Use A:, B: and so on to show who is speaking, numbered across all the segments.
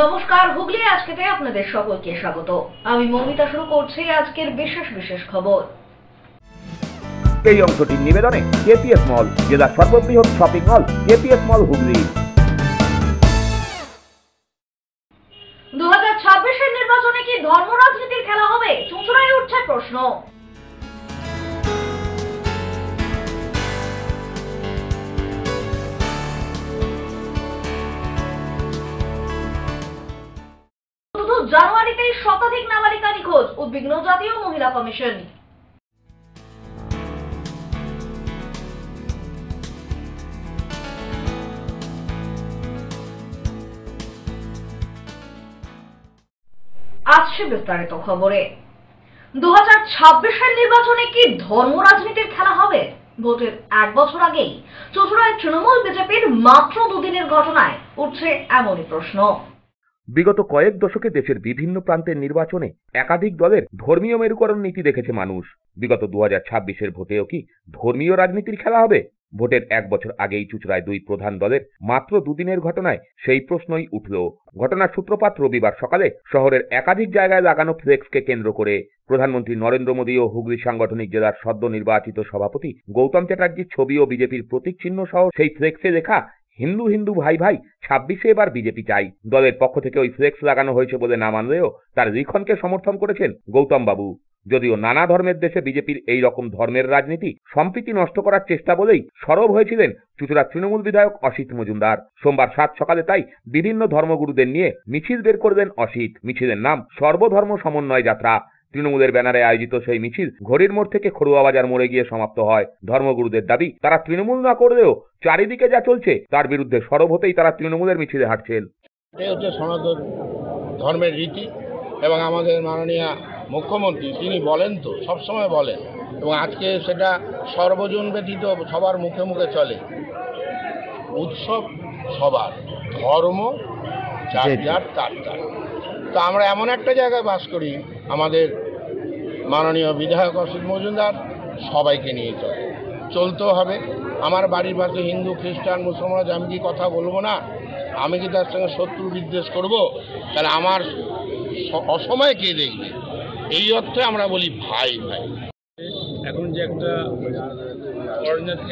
A: নমস্কার, হুগলি আজকেতে আপনাদের সকলকে স্বাগত। আমি মৌমিতা শুরু করছি আজকের বিশেষ বিশেষ খবর।
B: এই অংশটির নিবেদনে কেপিএস মল, জেলার সর্ববৃহৎ শপিং মল কেপিএস মল হুগলি।
A: 2026-এর নির্বাচনে কি ধর্ম রাজনীতির খেলা হবে? চুঁচুড়ায় উঠছে প্রশ্ন। জানুয়ারিতেই শতাধিক নাবালিকা নিখোঁজ, উদ্বিগ্ন জাতীয় মহিলা কমিশন। আসছে বিস্তারিত খবরে। 2026-এর নির্বাচনে কি ধর্ম রাজনীতির খেলা হবে? ভোটের এক বছর আগেই চুঁচুড়ায় তৃণমূল বিজেপির মাত্র দুদিনের ঘটনায় উঠছে এমনই প্রশ্ন।
B: বিগত কয়েক দশকে দেশের বিভিন্ন প্রান্তের নির্বাচনে একাধিক দলের ধর্মীয় মেরুকরণ নীতি দেখেছে মানুষ। বিগত 2026-এর ভোটেও কি ধর্মীয় রাজনীতির খেলা হবে? ভোটের এক বছর আগেই চুঁচুড়ায় দুই প্রধান দলের মাত্র দুদিনের ঘটনায় সেই প্রশ্নই উঠল। ঘটনার সূত্রপাত রবিবার সকালে শহরের একাধিক জায়গায় লাগানো ফ্লেক্সকে কেন্দ্র করে। প্রধানমন্ত্রী নরেন্দ্র মোদী ও হুগলি সাংগঠনিক জেলার সদ্য নির্বাচিত সভাপতি গৌতম চ্যাটার্জির ছবি ও বিজেপির প্রতীক চিহ্ন সহ সেই ফ্লেক্সে লেখা হিন্দু হিন্দু ভাই ভাই 26-এ এবার বিজেপি চাই। দলের পক্ষ থেকে ওই ফ্লেক্স লাগানো হয়েছে বলে না মানলেও তার লিখনকে সমর্থন করেছেন গৌতম বাবু। যদিও নানা ধর্মের দেশে বিজেপির এই রকম ধর্মের রাজনীতি সম্প্রীতি নষ্ট করার চেষ্টা বলেই সরব হয়েছিলেন চুঁচুড়ার তৃণমূল বিধায়ক অসিত মজুমদার। সোমবার 7 সকালে তাই বিভিন্ন ধর্মগুরুদের নিয়ে মিছিল বের করবেন অসিত। মিছিলের নাম সর্বধর্ম সমন্বয় যাত্রা। তৃণমূলের ব্যানারে আয়োজিত সেই মিছিল ঘড়ির মোড় থেকে খড়ুয়া বাজার মোড়ে গিয়ে সমাপ্ত হয়। ধর্মগুরুদের দাবি, তারা তৃণমূল না করলেও চারিদিকে যা চলছে তার বিরুদ্ধে সরব হতেই তারা তৃণমূলের মিছিলে হাঁটছেন।
C: এই হচ্ছে সনাতন ধর্মের রীতি এবং আমাদের মাননীয় মুখ্যমন্ত্রী তিনি বলেন, তো সবসময় বলেন, এবং আজকে সেটা সর্বজন ব্যতীত সবার মুখে মুখে চলে। উৎসব সবার, ধর্ম যার যার তার তার। তো আমরা এমন একটা জায়গায় বাস করি, আমাদের মাননীয় বিধায়ক অসিত মজুমদার সবাইকে নিয়ে চলতেও হবে। আমার বাড়ির পাশে হিন্দু খ্রিস্টান মুসলমান আছে, আমি কি কথা বলবো না? আমি কি তার সঙ্গে শত্রু বিদ্বেষ করবো? তাহলে আমার অসময় কে দেখবে? এই অর্থে আমরা বলি ভাই ভাই।
D: এখন যে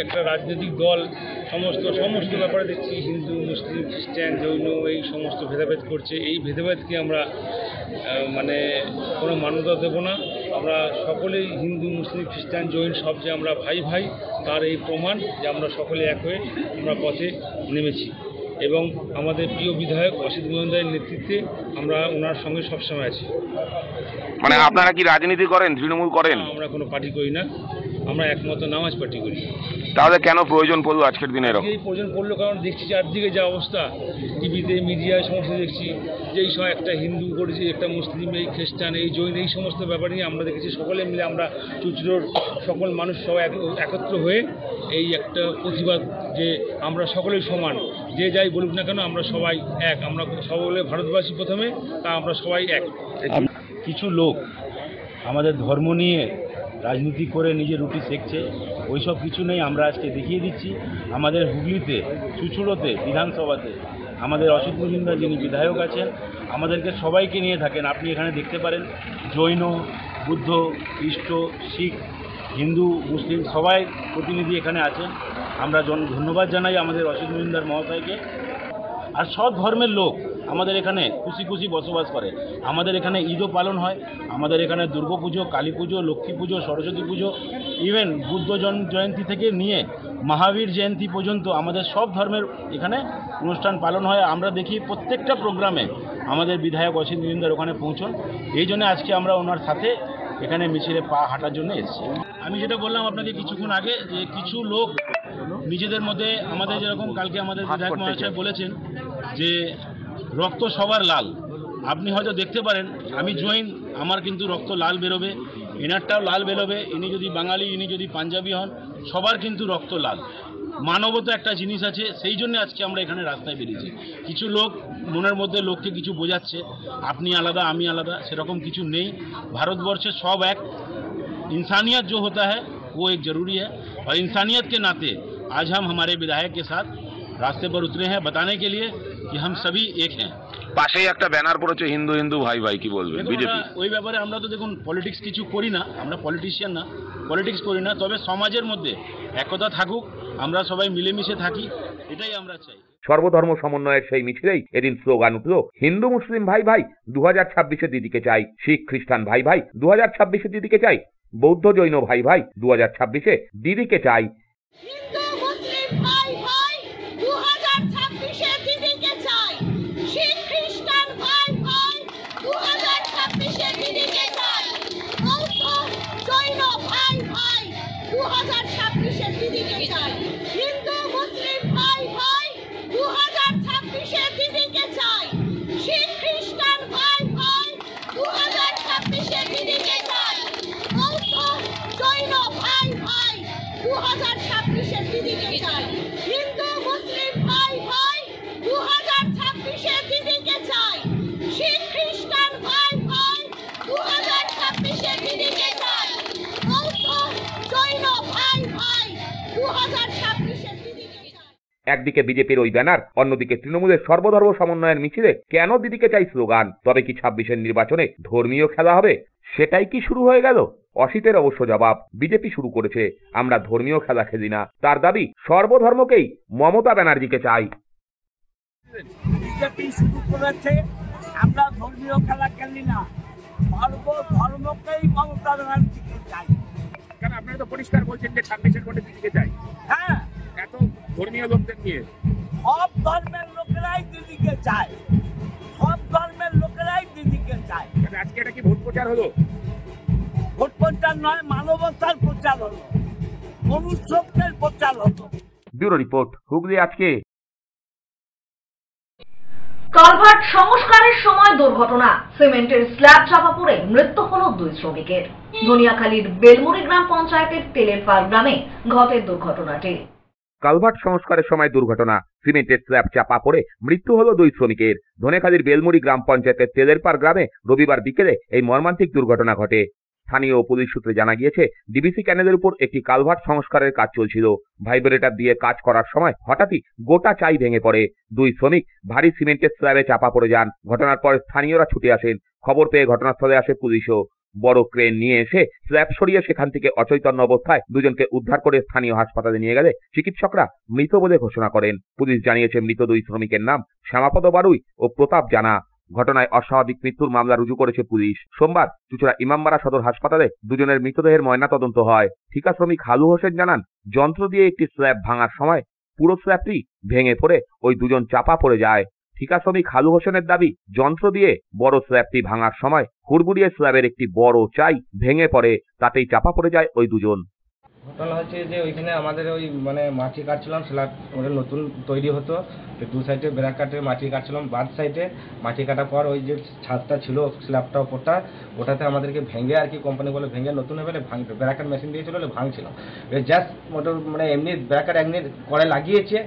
D: একটা রাজনৈতিক দল সমস্ত ব্যাপারে দেখছি হিন্দু মুসলিম খ্রিস্টান জৈন এই সমস্ত ভেদাভেদ করছে। এই ভেদাভেদকে আমরা কোনো মান্যতা দেব না। আমরা সকলেই হিন্দু মুসলিম খ্রিস্টান জৈন সব যে আমরা ভাই ভাই, তার এই প্রমাণ যে আমরা সকলে এক হয়ে আমরা পথে নেমেছি এবং আমাদের প্রিয় বিধায়ক অসিত মজুমদারের নেতৃত্বে আমরা ওনার সঙ্গে সবসময় আছি।
B: মানে আপনারা কি রাজনীতি করেন, তৃণমূল করেন?
D: আমরা কোনো পার্টি করি না, আমরা একমাত্র নামাজ পার্টি করি।
B: তাহলে কেন প্রয়োজন পড়লো আজকের দিনে এরকম?
D: এই প্রয়োজন পড়লো কারণ দেখছি চারদিকে যা অবস্থা, টিভিতে মিডিয়ায় সমস্ত দেখছি যে এই সময় একটা হিন্দু করেছি, একটা মুসলিম, এই খ্রিস্টান, এই জৈন, এই সমস্ত ব্যাপার নিয়ে আমরা দেখেছি সকলে মিলে আমরা চুঁচুড়োর সকল মানুষ সবাই একত্র হয়ে এই একটা প্রতিবাদ যে আমরা সকলেই সমান, যে যাই বলুক না কেন আমরা সবাই এক, আমরা সকলে ভারতবাসী প্রথমে, তা আমরা সবাই এক।
E: কিছু লোক আমাদের ধর্ম নিয়ে রাজনীতি করে নিজের রুটি সেঁকছে, ওইসব কিছু নেই। আমরা আজকে দেখিয়ে দিচ্ছি আমাদের হুগলিতে চুঁচুড়োতে বিধানসভাতে আমাদের অসিত মজুমদার যিনি বিধায়ক আছেন আমাদেরকে সবাইকে নিয়ে থাকেন। আপনি এখানে দেখতে পারেন জৈন, বুদ্ধ, খ্রিস্ট, শিখ, হিন্দু, মুসলিম সবাই প্রতিনিধি এখানে আছেন। আমরা ধন্যবাদ জানাই আমাদের অসিত মজুমদার মহাশয়কে। আর সব ধর্মের লোক আমাদের এখানে খুশি খুশি বসবাস করে। আমাদের এখানে ঈদও পালন হয়, আমাদের এখানে দুর্গা পুজো, কালী পুজো, লক্ষ্মী পুজো, সরস্বতী পুজো, ইভেন বুদ্ধ জয়ন্তী থেকে নিয়ে মহাবীর জয়ন্তী পর্যন্ত আমাদের সব ধর্মের এখানে অনুষ্ঠান পালন হয়। আমরা দেখি প্রত্যেকটা প্রোগ্রামে আমাদের বিধায়ক অসিত মজুমদার ওখানে পৌঁছন। এই জন্য আজকে আমরা ওনার সাথে এখানে মিছিলে পা হাঁটার জন্য এসেছি। আমি যেটা বললাম আপনাকে কিছুক্ষণ আগে, যে কিছু লোক নিজেদের মধ্যে আমাদের যেরকম কালকে আমাদের বিধায়ক মহাশয় বলেছেন যে রক্ত সবার লাল। আপনি হয়তো দেখতে পারেন আমি জৈন, আমার কিন্তু রক্ত লাল বেরোবে, এনারটাও লাল বেরোবে। ইনি যদি বাঙালি, ইনি যদি পাঞ্জাবি হন, সবার কিন্তু রক্ত লাল। মানবতা একটা জিনিস আছে, সেই জন্য আজকে আমরা এখানে রাস্তায় বেরিয়েছি। কিছু লোক মনের মধ্যে লোককে কিছু বোঝাচ্ছে, আপনি আলাদা আমি আলাদা, সেরকম কিছু নেই। ভারতবর্ষে সব এক। इंसानियत जो होता है वो एक ज़रूरी है और इंसानियत के नाते आज हम हमारे विधायक के साथ रास्ते पर उतरे हैं बताने के लिए कि हम सभी एक हैं।
B: পাশেই একটা ব্যানার পড়েছে হিন্দু হিন্দু ভাই ভাই, কি বলবেন
E: দেখুন,
B: বিজেপি?
E: ওই ব্যাপারে আমরা তো দেখুন পলিটিক্স কিছু করি না, আমরা পলিটিশিয়ান না, পলিটিক্স করি না, তবে সমাজের মধ্যে একতা থাকুক, আমরা সবাই মিলেমিশে থাকি, এটাই আমরা চাই।
B: সর্বধর্ম সমন্বয়ের সেই মিছিলেই এদিন স্লোগান উঠল, হিন্দু মুসলিম ভাই ভাই 2026-এ দিদিকে চাই, শিখ খ্রিস্টান ভাই ভাই 2026-এ দিদিকে চাই, বৌদ্ধ জৈন ভাই ভাই 2026-এ দিদিকে চাই।
F: হিন্দু মুসলিম ভাই ভাই 2026-এ দিদিকে চাই, শিখ খ্রিস্টান ভাই ভাই 2026-এ দিদিকে চাই, বৌদ্ধ জৈন ভাই ভাই 2026-এ দিদিকে চাই, হিন্দু মুসলিম ভাই ভাই 2026-এ দিদিকে চাই, শিখ খ্রিস্টান ভাই ভাই 2026-এ দিদিকে চাই, বৌদ্ধ জৈন ভাই ভাই 2026-এ দিদিকে চাই, হিন্দু মুসলিম ভাই ভাই 2026-এ দিদিকে চাই, শিখ খ্রিস্টান ভাই ভাই 2026-এ দিদিকে চাই, বৌদ্ধ জৈন ভাই ভাই 2026-এ দিদিকে চাই।
B: একদিকে বিজেপির ওই ব্যানার, অন্যদিকে তৃণমূলের সর্বধর্ম সমন্বয়ের মিছিলে কেন দিদিকে চাই স্লোগান। তবে কি 26-এর নির্বাচনে ধর্মীয় খেলা হবে? সেটাই কি শুরু হয়ে গেল? অসিতের অবশ্য জবাব, বিজেপি শুরু করেছে, আমরা ধর্মীয় খেলা খেলি না। তার দাবি, সর্বধর্মকেই মমতা ব্যানার্জিকে চাই।
G: বিজেপি শুরু করেছে, আমরা ধর্মীয় খেলা খেলি না, সর্বধর্মকেই মমতা ব্যানার্জিকে চাই।
H: কারণ আপনারা তো পরিষ্কার বলছেন যে 26-এর ভোটে দিদিকে চাই,
G: হ্যাঁ,
H: এত ধর্মীয় লোকদের নিয়ে।
G: সব ধর্মের লোকেরাই দিদিকে চায়, সব ধর্মের লোকেরাই দিদিকে চায়।
H: আজকে এটা কি ভোট প্রচার হলো?
G: ভোট প্রচার নয়, মানবতার প্রচার হলো, মনুষ্যত্বের প্রচার হলো।
B: ব্যুরো রিপোর্ট, হুগলি আজকে।
A: কালভার্ট সংস্কারের সময় দুর্ঘটনা, সিমেন্টের স্ল্যাব চাপা পড়ে মৃত্যু হল 2 শ্রমিকের। ধনিয়াখালীর বেলমুড়ি গ্রাম পঞ্চায়েতের তেলেরপাড় গ্রামে ঘটে দুর্ঘটনাটি।
B: কালভার্ট সংস্কারের সময় দুর্ঘটনা, সিমেন্টের স্ল্যাব চাপা পড়ে মৃত্যু হলো 2 শ্রমিকের। ধনেখালীর বেলমুড়ি গ্রাম পঞ্চায়েতের তেলেরপাড় গ্রামে রবিবার বিকেলে এই মর্মান্তিক দুর্ঘটনা ঘটে। স্থানীয় পুলিশ সূত্রে জানা গিয়েছে, ডিবিসি ক্যানেলের উপর একটি কালভার্ট সংস্কারের কাজ চলছিল। ভাইব্রেটর দিয়ে কাজ করার সময় হঠাৎই গোটা চাই ভেঙে পড়ে। 2 শ্রমিক ভারী সিমেন্টের স্ল্যাবে চাপা পড়ে যান। ঘটনার পর স্থানীয়রা ছুটে আসেন। খবর পেয়ে ঘটনাস্থলে আসে পুলিশও। বড় ক্রেন নিয়ে এসে স্ল্যাব সরিয়ে সেখান থেকে অচৈতন্য অবস্থায় দুজনকে উদ্ধার করে স্থানীয় হাসপাতালে নিয়ে গেলে চিকিৎসকরা মৃত বলে ঘোষণা করেন। পুলিশ জানিয়েছে, মৃত 2 শ্রমিকের নাম শ্যামাপদ বারুই ও প্রতাপ জানা। ঘটনায় অস্বাভাবিক মৃত্যুর মামলা রুজু করেছে পুলিশ। সোমবার চুঁচুড়া ইমামবাড়া সদর হাসপাতালে দুজনের মৃতদেহের ময়নাতদন্ত হয়। ঠিকা শ্রমিক হালু হোসেন জানান, যন্ত্র দিয়ে একটি স্ল্যাব ভাঙার সময় পুরো স্ল্যাবটি ভেঙে পড়ে ওই দুজন চাপা পড়ে যায়। ঠিকা শ্রমিক হালু হোসেনের দাবি, যন্ত্র দিয়ে বড় স্ল্যাবটি ভাঙার সময় হুড়মুড়িয়ে স্ল্যাবের একটি বড় চাই ভেঙে পড়ে, তাতেই চাপা পড়ে যায় ওই দুজন।
I: ঘটনা হচ্ছে যে ওইখানে আমাদের ওই মানে মাটি কাটছিলাম, স্ল্যাব ওদের নতুন তৈরি হতো, তো 2 সাইডে ব্রেক কাটে মাটি কাটছিলাম। বাদ সাইডে মাটি কাটার পর ওই যে ছাদটা ছিল স্ল্যাবটা ওপরটা, ওটাতে আমাদেরকে ভেঙে আর কি কোম্পানি বলে ভেঙে নতুন হয়ে ভাঙতে ব্রেকার মেশিন দিয়েছিল, ভাঙছিলাম। জাস্ট মোটর মানে এমনি ব্রেকার এমনি করে লাগিয়েছে,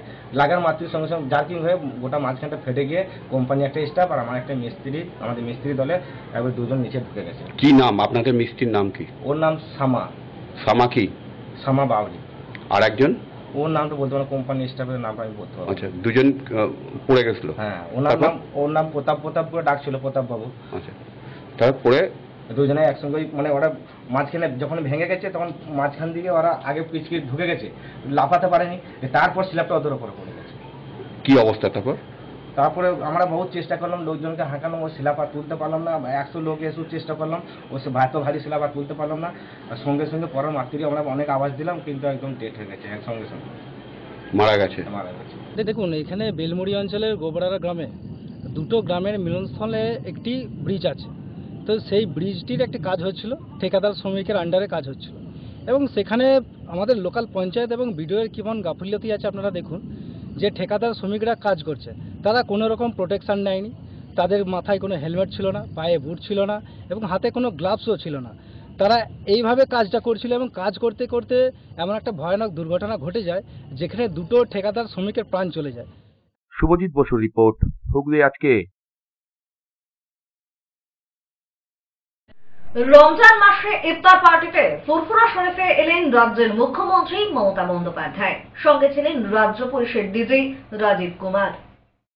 I: লাগার মাত্রই সঙ্গে সঙ্গে জার্কিং হয়ে গোটা মাঝখানটা ফেটে গিয়ে কোম্পানি একটা স্টাফ আর আমার একটা মিস্ত্রি, আমাদের মিস্ত্রি দলে একবার 2 জন নিচে ঢুকে গেছে।
J: কি নাম আপনাদের মিস্ত্রির নাম কি?
I: ওর নাম
J: সামা কি?
I: সামা বাউরি।
J: আর একজন?
I: ওর নাম তো বলতে পারবো, কোম্পানি স্টাফের নাম আমি বলতে পারবো।
J: আচ্ছা, 2 জন পড়ে গেছিল?
I: হ্যাঁ, ওর নাম প্রতাপ করে ডাকছিল, প্রতাপ বাবু।
J: আচ্ছা, তারপরে
I: 2 জনে একসঙ্গে মানে ওরা মাঝখানে যখন ভেঙে গেছে তখন মাঝখান দিকে ওরা আগে পিছকে ঢুকে গেছে, লাফাতে পারেনি, তারপর স্ল্যাবটা ওদের উপরে পড়ে গেছে।
J: কি অবস্থা
I: তারপরে আমরা বহুত চেষ্টা করলাম, লোকজনকে হাঁকালাম, ও স্ল্যাব আর তুলতে পারলাম না। 100 লোক এসে চেষ্টা করলাম, ও সে ভারী স্ল্যাব আর তুলতে পারলাম না। আর সঙ্গে সঙ্গে পরের মাত্রই আমরা অনেক আওয়াজ দিলাম, কিন্তু একদম ডেট হয়ে গেছে, সঙ্গে সঙ্গে
J: মারা গেছে।
K: দেখুন, এখানে বেলমুড়ি অঞ্চলের গোবরারা গ্রামে 2টো গ্রামের মিলনস্থলে একটি ব্রিজ আছে। তো সেই ব্রিজটির একটি কাজ হচ্ছিল, ঠিকাদার শ্রমিকের আন্ডারে কাজ হচ্ছিল, এবং সেখানে আমাদের লোকাল পঞ্চায়েত এবং বিডিওর কেমন গাফিলতি আছে আপনারা দেখুন। যে ঠিকাদার শ্রমিকরা কাজ করছে তারা কোনো রকম প্রোটেকশান নেয়নি, তাদের মাথায় কোনো হেলমেট ছিল না, পায়ে বুট ছিল না, এবং হাতে কোনো গ্লাভসও ছিল না। তারা এইভাবে কাজটা করছিল, এবং কাজ করতে করতে এমন একটা ভয়ানক দুর্ঘটনা ঘটে যায় যেখানে 2টো ঠিকাদার শ্রমিকের প্রাণ চলে যায়।
B: শুভজিৎ বসুর রিপোর্ট, হুগলি আজকে।
A: রমজান মাসে ইফতার পার্টিতে ফুরফুরা শরীফে এলেন রাজ্যের মুখ্যমন্ত্রী মমতা বন্দ্যোপাধ্যায়। সঙ্গে ছিলেন রাজ্য পুলিশের ডিজি রাজীব কুমার।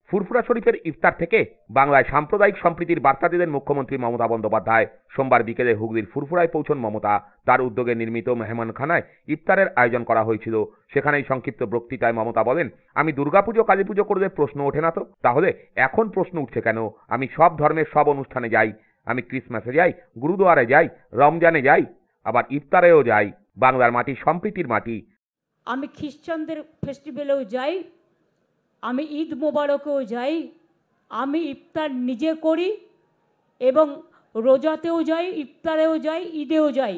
B: ফুরফুরা শরীফের ইফতার থেকে বাংলায় সাম্প্রদায়িক সম্প্রীতির বার্তা দিলেন মুখ্যমন্ত্রী মমতা বন্দ্যোপাধ্যায়। সোমবার বিকেলে হুগলির ফুরফুরায় পৌঁছন মমতা। তার উদ্যোগে নির্মিত মেহমানখানায় ইফতারের আয়োজন করা হয়েছিল। সেখানেই সংক্ষিপ্ত বক্তৃতায় মমতা বলেন, আমি দুর্গাপুজো কালী পুজো করলে প্রশ্ন ওঠে না তো, তাহলে এখন প্রশ্ন উঠছে কেন? আমি সব ধর্মের সব অনুষ্ঠানে যাই। আমি ক্রিসমাসে যাই, গুরুদুয়ারে যাই, রমজানে যাই, আবার ইফতারেও যাই। বাংলার মাটি সম্প্রীতির মাটি।
L: আমি খ্রিস্টানদের ফেস্টিভ্যালেও যাই, আমি ঈদ মোবারকেও যাই, আমি ইফতার নিজে করি এবং রোজাতেও যাই, ইফতারেও যাই, ঈদেও যাই।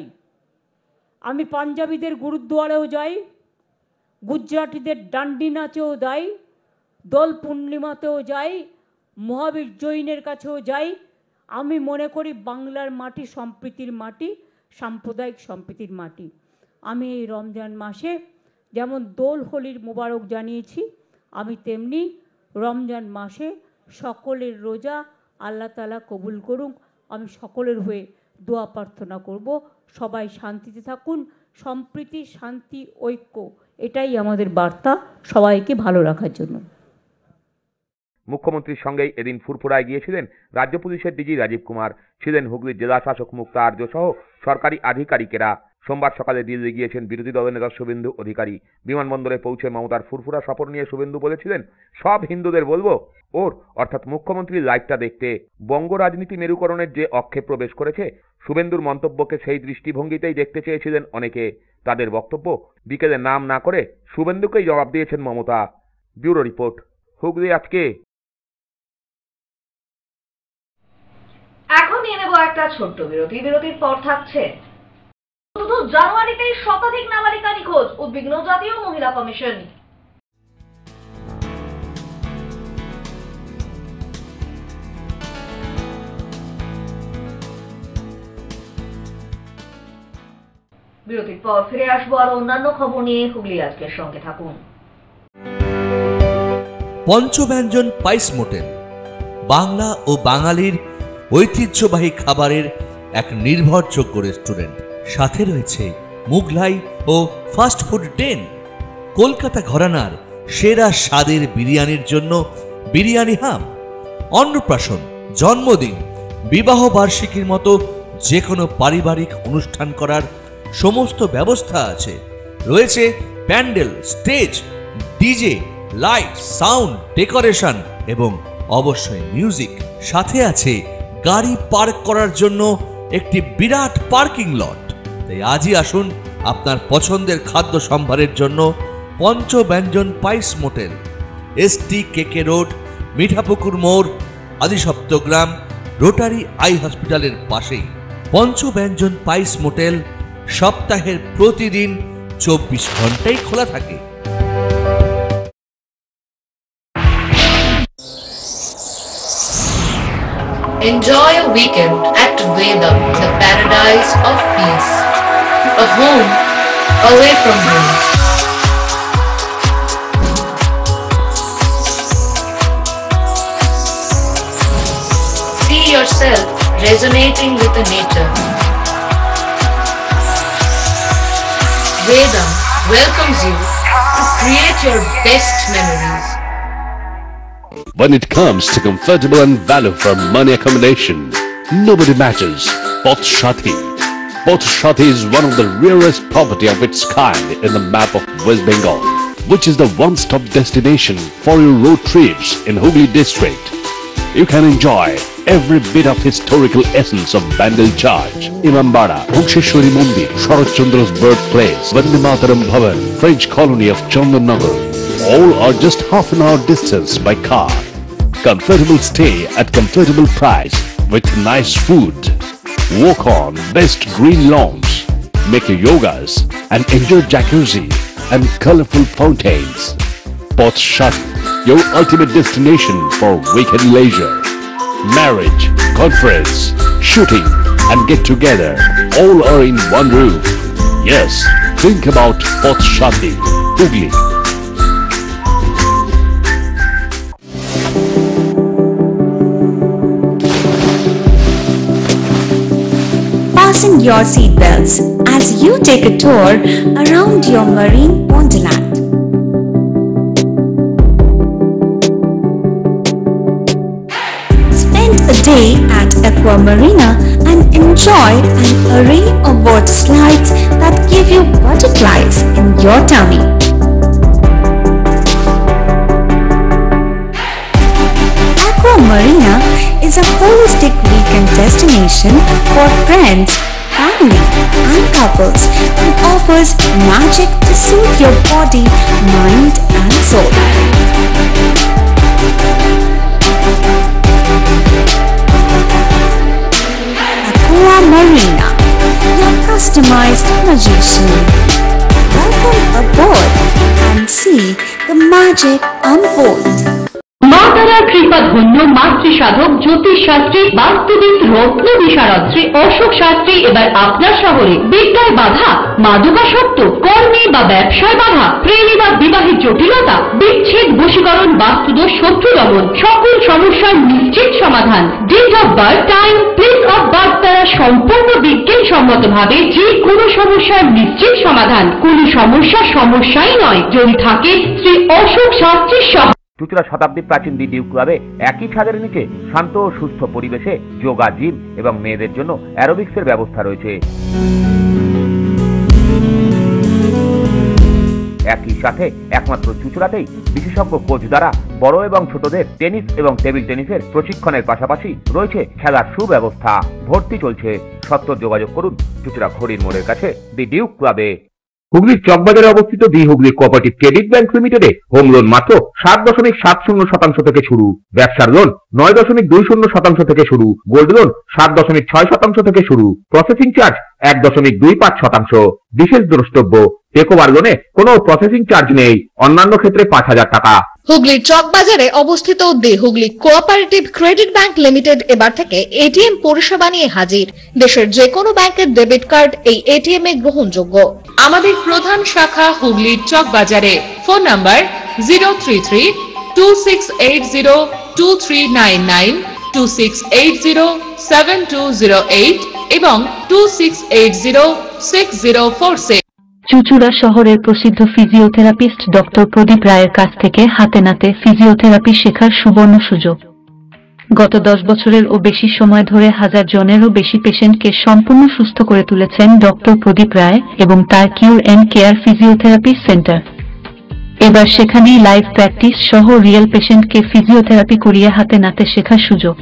L: আমি পাঞ্জাবিদের গুরুদ্বারেও যাই, গুজরাটিদের ডান্ডি নাচেও যাই, দোল পূর্ণিমাতেও যাই, মহাবীর জৈনের কাছেও যাই। আমি মনে করি বাংলার মাটি সম্প্রীতির মাটি, সাম্প্রদায়িক সম্প্রীতির মাটি। আমি এই রমজান মাসে যেমন দোল হোলির মোবারক জানিয়েছি, আমি তেমনি রমজান মাসে সকলের রোজা আল্লাহ তাআলা কবুল করুক। আমি সকলের হয়ে দোয়া প্রার্থনা করব, সবাই শান্তিতে থাকুন। সম্প্রীতি, শান্তি, ঐক্য, এটাই আমাদের বার্তা সবাইকে ভালো রাখার জন্য।
B: মুখ্যমন্ত্রীর সঙ্গেই এদিন ফুরফুরায় গিয়েছিলেন রাজ্য পুলিশের ডিজি রাজীব কুমার, ছিলেন হুগলির জেলা শাসক মুক্তা আর্য সহ সরকারি আধিকারিকেরা। সোমবার সকালে দিল্লি গিয়েছেন বিরোধী দলের নেতা শুভেন্দু অধিকারী। বিমানবন্দরে পৌঁছে মমতার ফুরফুরা সফর নিয়ে শুভেন্দু বলেছিলেন, সব হিন্দুদের বলবো ওর অর্থাৎ মুখ্যমন্ত্রীর লাইভটা দেখতে। বঙ্গ রাজনীতি মেরুকরণের যে অক্ষে প্রবেশ করেছে, শুভেন্দুর মন্তব্যকে সেই দৃষ্টিভঙ্গিতেই দেখতে চেয়েছিলেন অনেকে। তাদের বক্তব্য বিকেলে নাম না করে শুভেন্দুকেই জবাব দিয়েছেন মমতা। ব্যুরো রিপোর্ট, হুগলি আজকে।
A: এখন নিয়ে নেব একটা ছোট্ট বিরতি। বিরতির পর থাকছে শুধু জানুয়ারিতেই শতাধিক নাবালিকা নিখোঁজ, উদ্বিগ্ন জাতীয় মহিলা কমিশন। বিরতির পর ফিরে আসবো আরো অন্যান্য খবর নিয়ে। হুগলি আজকের সঙ্গে থাকুন।
M: পঞ্চব্যঞ্জন পাইস মোটেল বাংলা ও বাঙালির ঐতিহ্যবাহী খাবারের এক নির্ভরযোগ্য রেস্টুরেন্ট। সাথে রয়েছে মুঘলাই ও ফাস্টফুড ডেন। কলকাতা ঘরানার সেরা স্বাদের বিরিয়ানির জন্য বিরিয়ানি হাম। অন্নপ্রাশন, জন্মদিন, বিবাহ বার্ষিকীর মতো যে কোনো পারিবারিক অনুষ্ঠান করার সমস্ত ব্যবস্থা আছে। রয়েছে pandal, stage, DJ, light, sound, decoration এবং অবশ্যই মিউজিক। সাথে আছে গাড়ি পার্ক করার জন্য একটি বিরাট পার্কিং লট। তাই আজই আসুন আপনার পছন্দের খাদ্য সম্ভারের জন্য পঞ্চব্যঞ্জন পাইস মোটেল, এসটি কেকে রোড, মিঠাপুকুর মোড়, আদিসপ্তগ্রাম, রোটারি আই হসপিটালের পাশেই। পঞ্চব্যঞ্জন পাইস মোটেল সপ্তাহের প্রতিদিন 24 ঘন্টাই খোলা থাকে।
N: Enjoy a weekend at Vedam, the paradise of peace. A home away from home. See yourself resonating with the nature. Vedam welcomes you to create your best memories.
O: When it comes to comfortable and value for money accommodation, nobody matches Poth Shati. Poth Shati is one of the rarest property of its kind in the map of West Bengal, which is the one-stop destination for your road trips in Hooghly district. You can enjoy every bit of historical essence of Bengal Church, Imambara, Bhuksheshwari Mandir, Sharat Chandra's birthplace, Vande Mataram Bhavan, French colony of Chandannagar. All are just half an hour distance by car. Comfortable stay at comfortable price with nice food. Walk on best green lawns, make your yogas and enjoy jacuzzi and colorful fountains. Poth Shati, your ultimate destination for weekend leisure. Marriage, conference, shooting and get together all are in one roof. Yes, think about Poth Shati, Hooghly.
P: Fasten your seatbelts as you take a tour around your marine wonderland. stay at Aqua Marina and enjoy an array of water slides that give you butterflies in your tummy. Aqua Marina is a holistic weekend destination for friends, family and couples and offers magic to soothe your body, mind and soul. Aqua Marina, your customized magician. Welcome aboard and see the magic unfold.
Q: মা তারার কৃপা ধন্য মাতৃ সাধক জ্যোতিষ শাস্ত্রী বাস্তুবিদ রত্ন বিশারদ শ্রী অশোক শাস্ত্রী এবার আপনার শহরে বিদ্যায় বাধা, মাদকাসক্ত, কর্মে বা ব্যবসায় বাধা, প্রেমে বা বিবাহের জটিলতা, বিচ্ছেদ, বশীকরণ, বাস্তুদোষ, শত্রু দমন, সকল সমস্যার নিশ্চিত সমাধান। Date of birth, time, place of birth দ্বারা সম্পূর্ণ বিজ্ঞানসম্মত ভাবে যে কোনো সমস্যার নিশ্চিত সমাধান। কোনো সমস্যাই নয় যদি থাকে শ্রী অশোক শাস্ত্রীর সহ।
B: চুঁচুড়া শতাব্দী প্রাচীন দি ডিউক ক্লাবে একই ছাদের নিচে শান্ত ও সুস্থ পরিবেশে যোগা, জিম এবং মেয়েদের জন্য অ্যারোবিক্সের ব্যবস্থা রয়েছে। একই সাথে একমাত্র চুঁচুড়াতেই বিশেষজ্ঞ কোচ দ্বারা বড় এবং ছোটদের টেনিস এবং টেবিল টেনিসের প্রশিক্ষণের পাশাপাশি রয়েছে খেলার সুব্যবস্থা। ভর্তি চলছে, সত্বর যোগাযোগ করুন চুঁচুড়া ঘড়ির মোড়ের কাছে দি ডিউক ক্লাবে। হুগলির চকবাজারে অবস্থিত the Hooghly cooperative credit bank লিমিটেডে হোম লোন মাত্র 7.70% থেকে শুরু, ব্যবসার লোন 9.20% থেকে শুরু, গোল্ড লোন 7.6% থেকে শুরু, প্রসেসিং চার্জ 1.25%। বিশেষ দ্রষ্টব্য, টেকওভার লোনে কোনো প্রসেসিং চার্জ নেই, অন্যান্য ক্ষেত্রে 5,000 টাকা।
R: হুগলির চকবাজারে অবস্থিত the Hooghly cooperative credit bank limited এবার থেকে এটিএম পরিষেবা নিয়ে হাজির। দেশের যে কোনো ব্যাংকের ডেবিট কার্ড এই এটিএম এ গ্রহণযোগ্য।
N: আমাদের প্রধান শাখা হুগলির চকবাজারে। ফোন নাম্বার 033-2680-2399, 2680-7208 এবং 2680-6046।
S: চুঁচুড়া শহরের প্রসিদ্ধ ফিজিওথেরাপিস্ট ডক্টর প্রদীপ রায়ের কাছ থেকে হাতে নাতে ফিজিওথেরাপি শেখার সুবর্ণ সুযোগ। গত 10 বছরের ও বেশি সময় ধরে 1000 জনেরও বেশি পেশেন্টকে সম্পূর্ণ সুস্থ করে তুলেছেন ডক্টর প্রদীপ রায় এবং তার কিউর এন্ড কেয়ার ফিজিওথেরাপি সেন্টার। এবার সেখানেই লাইভ প্র্যাকটিস সহ রিয়েল পেশেন্টকে ফিজিওথেরাপি করিয়ে হাতে নাতে শেখার সুযোগ।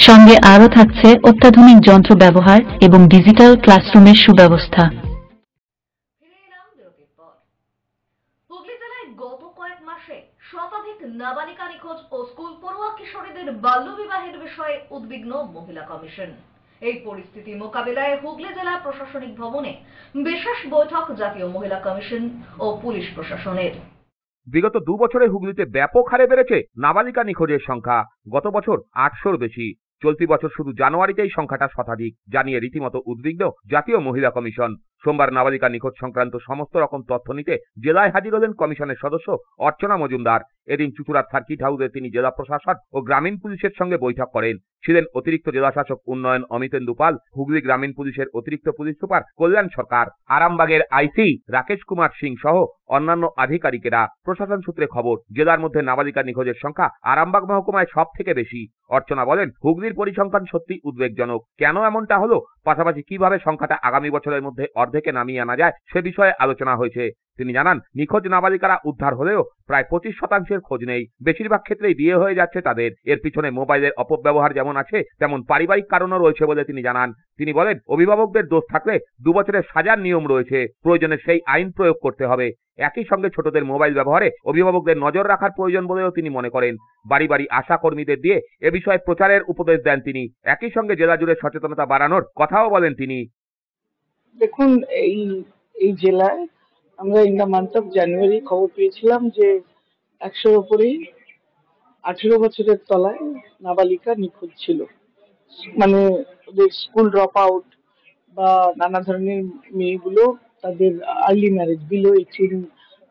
S: সঙ্গে আরও থাকছে অত্যাধুনিক যন্ত্র ব্যবহার এবং ডিজিটাল ক্লাসরুমের সুব্যবস্থা।
A: গত কয়েক মাসে শতাধিক নাবালিকা নিখোঁজ ও স্কুল পড়ুয়া কিশোরীদের বাল্যবিবাহের বিষয়ে উদ্বিগ্ন মহিলা কমিশন। এই পরিস্থিতি মোকাবিলায় হুগলি জেলা প্রশাসনিক ভবনে বিশেষ বৈঠক জাতীয় মহিলা কমিশন ও পুলিশ প্রশাসনের।
B: বিগত 2 বছরে হুগলিতে ব্যাপক হারে বেড়েছে নাবালিকা নিখোঁজের সংখ্যা। গত বছর 800-র বেশি। চলতি বছর শুধু জানুয়ারিতেই সংখ্যাটা শতাধিক, জানিয়ে রীতিমতো উদ্বিগ্ন জাতীয় মহিলা কমিশন। সোমবার নাবালিকা নিখোঁজ সংক্রান্ত সমস্ত রকম তথ্য নিতে জেলায় হাজির হলেন কমিশনের সদস্য অর্চনা মজুমদার। এদিন চুঁচুড়ার সার্কিট হাউসে তিনি জেলা প্রশাসন ও গ্রামীণ পুলিশের সঙ্গে বৈঠক করেন। ছিলেন অতিরিক্ত জেলাশাসক উন্নয়ন অমিতেন্দু পাল, হুগলি গ্রামীণ পুলিশের অতিরিক্ত পুলিশ সুপার কল্যাণ সরকার, আরামবাগের আইসি রাকেশ কুমার সিং সহ অন্যান্য আধিকারিকেরা। প্রশাসন সূত্রে খবর, জেলার মধ্যে নাবালিকা নিখোঁজের সংখ্যা আরামবাগ মহকুমায় সব থেকে বেশি। অর্চনা বলেন, হুগলির পরিসংখ্যান সত্যি উদ্বেগজনক। কেন এমনটা হলো, পাশাপাশি কিভাবে সংখ্যাটা আগামী বছরের মধ্যে অর্ধেকে নামিয়ে আনা যায় সে বিষয়ে আলোচনা হয়েছে। তিনি জানান, নিখোঁজ নাবালিকারা উদ্ধার হলেও প্রায় 25% খোঁজ নেই। বেশিরভাগ ক্ষেত্রেই বিয়ে হয়ে যাচ্ছে তাদের। এর পিছনে মোবাইলের অপব্যবহার যেমন আছে, তেমন পারিবারিক কারণও রয়েছে বলে তিনি জানান। তিনি বলেন, অভিভাবকদের দোষ থাকলে 2 বছরের সাজার নিয়ম রয়েছে, প্রয়োজনে সেই আইন প্রয়োগ করতে হবে। একই সঙ্গে ছোটদের মোবাইল ব্যবহারে অভিভাবকদের নজর রাখার প্রয়োজন বলেও তিনি মনে করেন। বাড়ি বাড়ি আশা কর্মীদের দিয়ে এ বিষয়ে প্রচারের উপদেশ দেন তিনি। একই সঙ্গে জেলা জুড়ে সচেতনতা বাড়ানোর কথাও বলেন তিনি।
T: দেখুন, এই জেলায় আমরা in the month of January খবর পেয়েছিলাম যে 100-র উপরেই 18 বছরের তলায় নাবালিকা নিখোঁজ ছিল। মানে ওদের স্কুল ড্রপ আউট বা নানা ধরনের মেয়েগুলো তাদের আর্লি ম্যারেজ, বিলো 18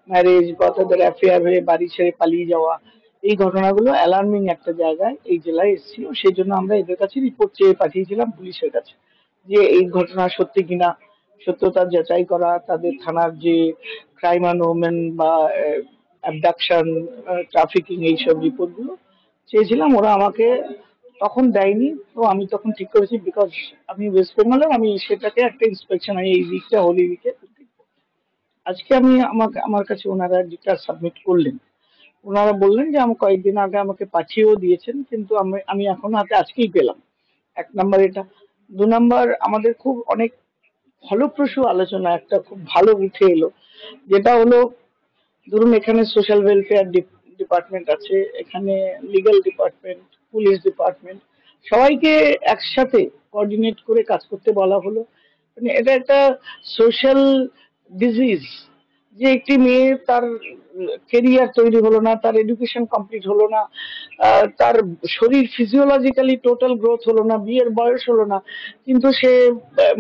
T: ম্যারেজ বা তাদের অ্যাফেয়ার হয়ে বাড়ি ছেড়ে পালিয়ে যাওয়া, এই ঘটনাগুলো অ্যালার্মিং একটা জায়গায় এই জেলায় এসেছিল। সেই জন্য আমরা এদের কাছে রিপোর্ট চেয়ে পাঠিয়েছিলাম পুলিশের কাছে যে এই ঘটনা সত্যি কিনা, সত্যতা যাচাই করা, তাদের থানার যে ক্রাইম অন ওমেন বা অ্যাবডাকশন, ট্রাফিকিং এইসব রিপোর্টগুলো চেয়েছিলাম। ওরা আমাকে তখন দেয়নি, তো আমি তখন ঠিক করেছি বিকজ আমি ওয়েস্ট বেঙ্গলের, আমি সেটাকে একটা ইন্সপেকশন আমি এই উইকটা হোলি উইকে আজকে আমি আমার কাছে ওনারা যেটা সাবমিট করলেন, ওনারা বললেন যে আমি কয়েকদিন আগে আমাকে পাঠিয়েও দিয়েছেন, কিন্তু আমি এখন হাতে আজকেই পেলাম। 1 নাম্বার এটা। 2 নাম্বার, আমাদের খুব অনেক ফলপ্রসূ আলোচনা একটা খুব ভালো উঠে এলো, যেটা হলো ধরুন এখানে সোশ্যাল ওয়েলফেয়ার ডিপার্টমেন্ট আছে, এখানে লিগ্যাল ডিপার্টমেন্ট, পুলিশ ডিপার্টমেন্ট, সবাইকে একসাথে কোঅর্ডিনেট করে কাজ করতে বলা হলো। মানে এটা একটা সোশ্যাল ডিজিজ যে একটি মেয়ে তার কেরিয়ার তৈরি হলো না, তার এডুকেশন কমপ্লিট হলো না, তার শরীর ফিজিওলজিক্যালি টোটাল গ্রোথ হলো না, বিয়ের বয়স হলো না, কিন্তু সে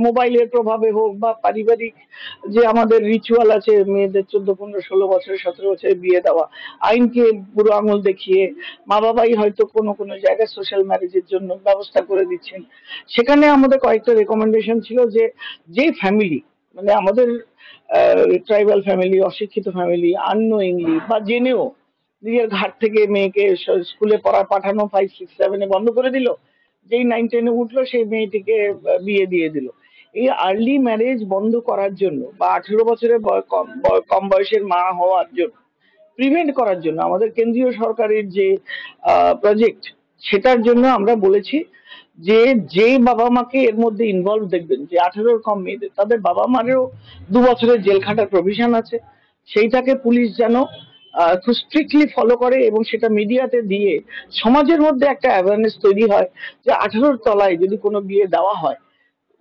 T: মোবাইলের প্রভাবে হোক বা পারিবারিক যে আমাদের রিচুয়াল আছে মেয়েদের 14, 15, 16 বছরে 17 বছরে বিয়ে দেওয়া, আইনকে বুড়ো আঙুল দেখিয়ে মা বাবাই হয়তো কোনো কোনো জায়গায় সোশ্যাল ম্যারেজের জন্য ব্যবস্থা করে দিচ্ছেন। সেখানে আমাদের কয়েকটা রেকমেন্ডেশন ছিল যে ফ্যামিলি মানে আমাদের ট্রাইবাল ফ্যামিলি, অশিক্ষিত ফ্যামিলি, আননোয়িংলি বা জেনেও নিজের ঘাট থেকে মেয়েকে স্কুলে পাঠানো 5, 6, 7 বন্ধ করে দিল, যেই 9, 10 উঠলো সেই মেয়েটিকে বিয়ে দিয়ে দিল। এই আর্লি ম্যারেজ বন্ধ করার জন্য বা 18 বছরের কম বয়সের মা হওয়ার জন্য প্রিভেন্ট করার জন্য আমাদের কেন্দ্রীয় সরকারের যে প্রজেক্ট, সেটার জন্য আমরা বলেছি যে বাবা মাকে এর মধ্যে ইনভলভ দেখবেন, যে 18 কম মেয়েদের, তাদের বাবা মারেও 2 বছরের জেল খাটার প্রভিশন আছে, সেইটাকে পুলিশ যেন খুব স্ট্রিক্টলি ফলো করে এবং সেটা মিডিয়াতে দিয়ে সমাজের মধ্যে একটা অ্যাওয়ারনেস তৈরি হয় যে 18 তলায় যদি কোনো বিয়ে দেওয়া হয়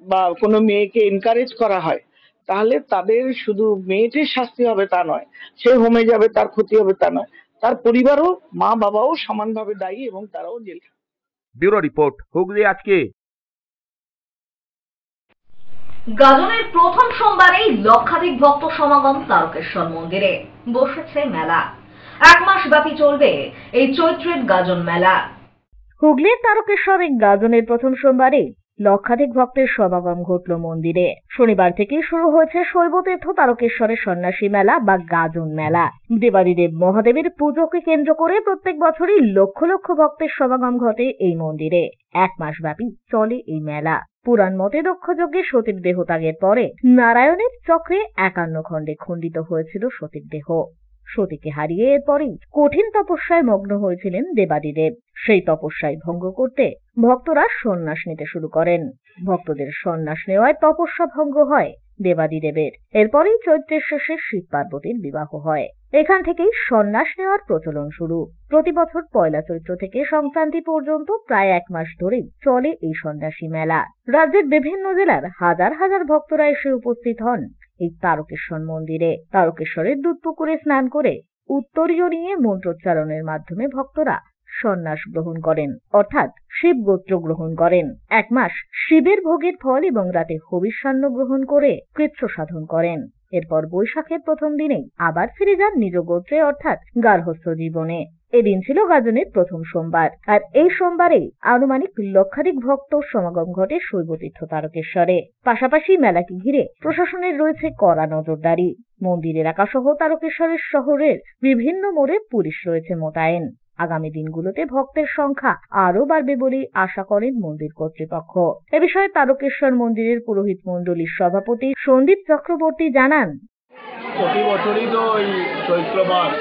T: বা কোনো মেয়েকে এনকারেজ করা হয়, তাহলে তাদের শুধু মেয়েটির শাস্তি হবে তা নয়, সে হোমে যাবে, তার ক্ষতি হবে তা নয়, তার পরিবারও, মা বাবাও সমানভাবে দায়ী এবং তারাও জেল।
B: ব্যুরো রিপোর্ট, হুগলি আজকে।
A: গাজনের প্রথম সোমবারেই লক্ষাধিক ভক্ত সমাগম তারকেশ্বর মন্দিরে। বসেছে মেলা। 1 মাস ব্যাপী চলবে এই চৈত্রের গাজন মেলা।
U: হুগলির তারকেশ্বরে গাজনের প্রথম সোমবারে লক্ষাধিক ভক্তের সমাগম ঘটল মন্দিরে। শনিবার থেকে শুরু হয়েছে শৈবতীর্থ তারকেশ্বরের সন্ন্যাসী মেলা বা গাজন মেলা। দেবাদিদেব মহাদেবের পুজোকে কেন্দ্র করে প্রত্যেক বছরই লক্ষ লক্ষ ভক্তের সমাগম ঘটে এই মন্দিরে। 1 মাস ব্যাপী চলে এই মেলা। পুরাণ মতে দক্ষ যজ্ঞে সতীর দেহ ত্যাগের পরে নারায়ণের চক্রে 51 খণ্ডে খণ্ডিত হয়েছিল সতীর দেহ। সতীকে হারিয়ে এরপরই কঠিন তপস্যায় মগ্ন হয়েছিলেন দেবাদিদেব। সেই তপস্যায় ভঙ্গ করতে ভক্তরা সন্ন্যাস নিতে শুরু করেন। ভক্তদের সন্ন্যাস নেওয়ায় তপস্যা ভঙ্গ হয় দেবাদিদেবের। এরপরই চৈত্রের শেষে শিব পার্বতীর বিবাহ হয়। এখান থেকেই সন্ন্যাস নেওয়ার প্রচলন শুরু। প্রতি বছর পয়লা চৈত্র থেকে সংক্রান্তি পর্যন্ত প্রায় 1 মাস ধরেই চলে এই সন্ন্যাসী মেলা। রাজ্যের বিভিন্ন জেলার হাজার হাজার ভক্তরা এসে উপস্থিত হন এই তারকেশ্বর মন্দিরে। তারকেশ্বরের দুধপুকুরে স্নান করে উত্তরীয় নিয়ে মন্ত্রোচ্চারণের মাধ্যমে ভক্তরা সন্ন্যাস গ্রহণ করেন, অর্থাৎ শিব গোত্র গ্রহণ করেন। 1 মাস শিবের ভোগের ফল এবং রাতে হবিষ্যান্ন গ্রহণ করে কৃচ্ছ সাধন করেন। এরপর বৈশাখের প্রথম দিনেই আবার ফিরে যান নিজ গোত্রে, অর্থাৎ গার্হস্থ্য জীবনে। এদিন ছিল গাজনের প্রথম সোমবার, আর এই সোমবারে আনুমানিক লক্ষাধিক ভক্ত সমাগম ঘটে শৈবতীর্থ তারকেশ্বরে। পাশাপাশি মেলাকে ঘিরে প্রশাসনের রয়েছে কড়া নজরদারি। মন্দির এলাকা সহ তারকেশ্বরের শহরের বিভিন্ন মোড়ে পুলিশ রয়েছে মোতায়েন। আগামী দিনগুলোতে ভক্তের সংখ্যা আরো বাড়বে বলেই আশা করেন মন্দির কর্তৃপক্ষ। এ বিষয়ে তারকেশ্বর মন্দিরের পুরোহিত মণ্ডলীর সভাপতি সন্দীপ চক্রবর্তী জানান,
V: প্রতি বছরই তো এই চৈত্র মাস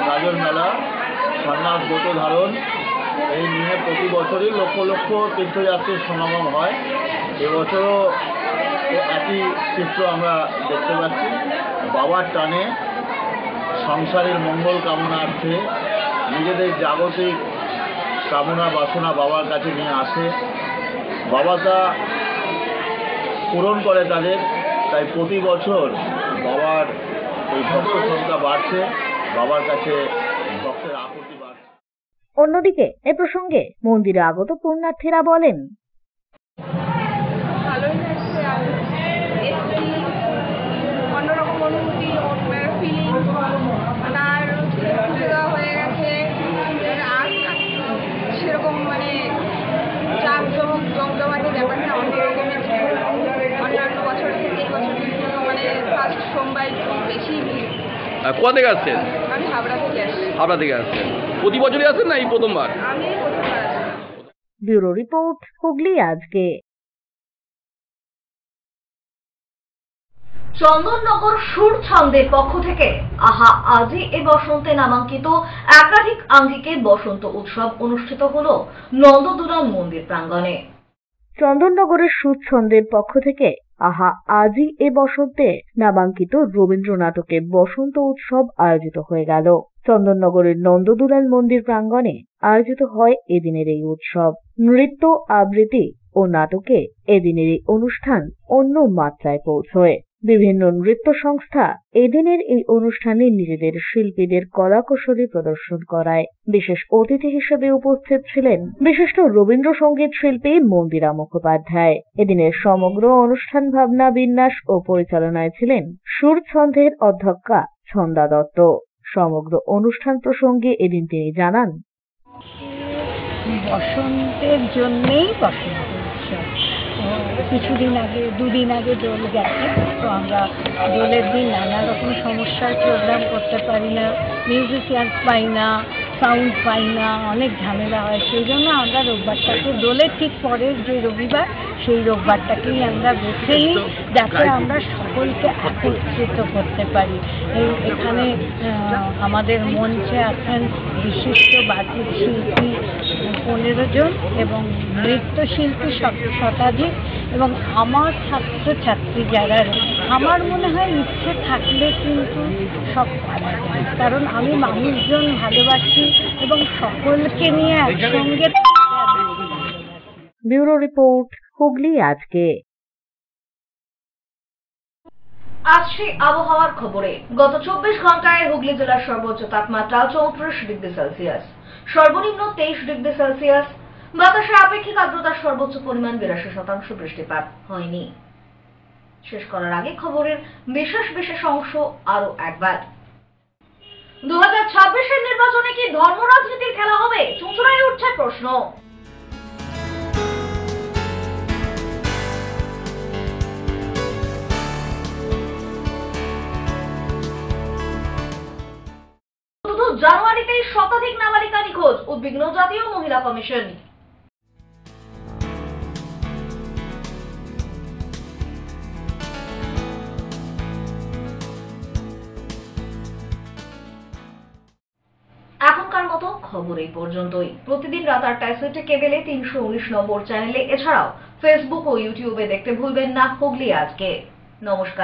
V: গাজন মেলা, সন্ন্যাস ব্রত ধারণ, এই নিয়ে প্রতি বছরই লক্ষ লক্ষ তীর্থযাত্রীর সমাগম হয়। এবছরও একই চিত্র আমরা দেখতে পাচ্ছি। বাবার টানে সংসারের মঙ্গল কামনার্থে নিজেদের জাগতিক কামনা বাসনা বাবার কাছে নিয়ে আসে, বাবা তা পূরণ করে তাদের। তাই প্রতি বছর বাবার এই ভক্ত সংখ্যা বাড়ছে, বাবার কাছে ভক্তের আপত্তি বাড়ছে।
U: অন্যদিকে এ প্রসঙ্গে মন্দিরে আগত পুণ্যার্থীরা বলেন,
W: ভালোই লাগছে, আর এসছি অন্যরকম অনুভূতি, ফিলিং, আর পুজো দেওয়া হয়ে গেছে, আর সেরকম মানে জাঁকজমক জমজমাটি ব্যাপারটা অনেক রকমের অন্যান্য বছর থেকে মানে ফার্স্ট সোমবার একটু বেশি ভিড়।
X: কোথা থেকে আসছেন?
W: আমি হাবড়া থেকে আসছি।
X: হাবড়া থেকে আসছেন? প্রতি বছরই আসেন না এই প্রথমবার?
W: আমি প্রথমবার আসছি।
U: ব্যুরো রিপোর্ট, হুগলি আজকে।
A: চন্দননগর সুর ছন্দের পক্ষ থেকে আহা আজি এ বসন্তে নামাঙ্কিত একাধিক আঙ্গিকে বসন্ত উৎসব অনুষ্ঠিত হলো নন্দদুলাল মন্দির প্রাঙ্গণে।
U: চন্দননগরের সুর ছন্দের পক্ষ থেকে আহা আজি এ বসন্তে নামাঙ্কিত রবীন্দ্র নাটকে বসন্ত উৎসব আয়োজিত হয়ে গেল। চন্দননগরের নন্দদুলাল মন্দির প্রাঙ্গণে আয়োজিত হয় এদিনের এই উৎসব। নৃত্য, আবৃত্তি ও নাটকে এদিনের এই অনুষ্ঠান অন্য মাত্রায় পৌঁছয়। বিভিন্ন নৃত্য সংস্থা এদিনের এই অনুষ্ঠানে নিজেদের শিল্পীদের কলাকুশলী প্রদর্শন করায়। বিশেষ অতিথি হিসেবে উপস্থিত ছিলেন বিশিষ্ট রবীন্দ্রসঙ্গীত শিল্পী মন্দিরা মুখোপাধ্যায়। এদিনের সমগ্র অনুষ্ঠান ভাবনা, বিন্যাস ও পরিচালনায় ছিলেন সুর ছন্দের অধ্যক্ষা ছন্দা দত্ত। সমগ্র অনুষ্ঠান প্রসঙ্গে এদিন তিনি জানান,
C: বসন্তের জন্যেই বসন্ত উৎসব। কিছুদিন আগে, দুদিন আগে দোল গেছে, তো আমরা দোলের দিন নানা রকম সমস্যার প্রোগ্রাম করতে পারি না, মিউজিশিয়ানস পাই না, সাউন্ড পাই না, অনেক ঝামেলা হয়। সেই জন্য আমরা রোববারটাকে, দোলের ঠিক পরের যে রবিবার, সেই রোববারটাকেই আমরা বেছে নিই, যাতে আমরা সকলকে একত্রিত করতে পারি। এখানে আমাদের মঞ্চে আছেন বিশিষ্ট বাচিক শিল্পী 15 জন এবং নৃত্যশিল্পী শতাধিক, এবং আমার ছাত্রছাত্রী যারা, আমার মনে হয় ইচ্ছে থাকলে কিন্তু সব পারা যায়, কারণ আমি মানুষজন ভালোবাসি এবং সকলকে নিয়ে একসঙ্গে।
U: ব্যুরো রিপোর্ট, হুগলি আজকে।
A: আসছে আবহাওয়ার খবরে। গত 24 ঘন্টায় হুগলি জেলার সর্বোচ্চ তাপমাত্রা 34 ডিগ্রি সেলসিয়াস, সর্বনিম্ন 23 ডিগ্রি সেলসিয়াস। বাতাসে আপেক্ষিক আর্দ্রতার সর্বোচ্চ পরিমাণ 82%। বৃষ্টিপাত হয়নি। শেষ করার আগে খবরের বিশেষ অংশ আরো একবার। 2026-এর নির্বাচনে কি ধর্ম রাজনীতির খেলা হবে? চুঁচুড়ায় উঠছে প্রশ্ন। জানুয়ারিতেই শতাধিক নাবালিকা নিখোঁজ, উদ্বিগ্ন জাতীয় মহিলা কমিশন। এখনকার মতো খবর এই পর্যন্তই। প্রতিদিন রাত 8টায় সিটি কেবেলে 319 নম্বর চ্যানেলে, এছাড়াও ফেসবুক ও ইউটিউবে দেখতে ভুলবেন না হুগলি আজকে। নমস্কার।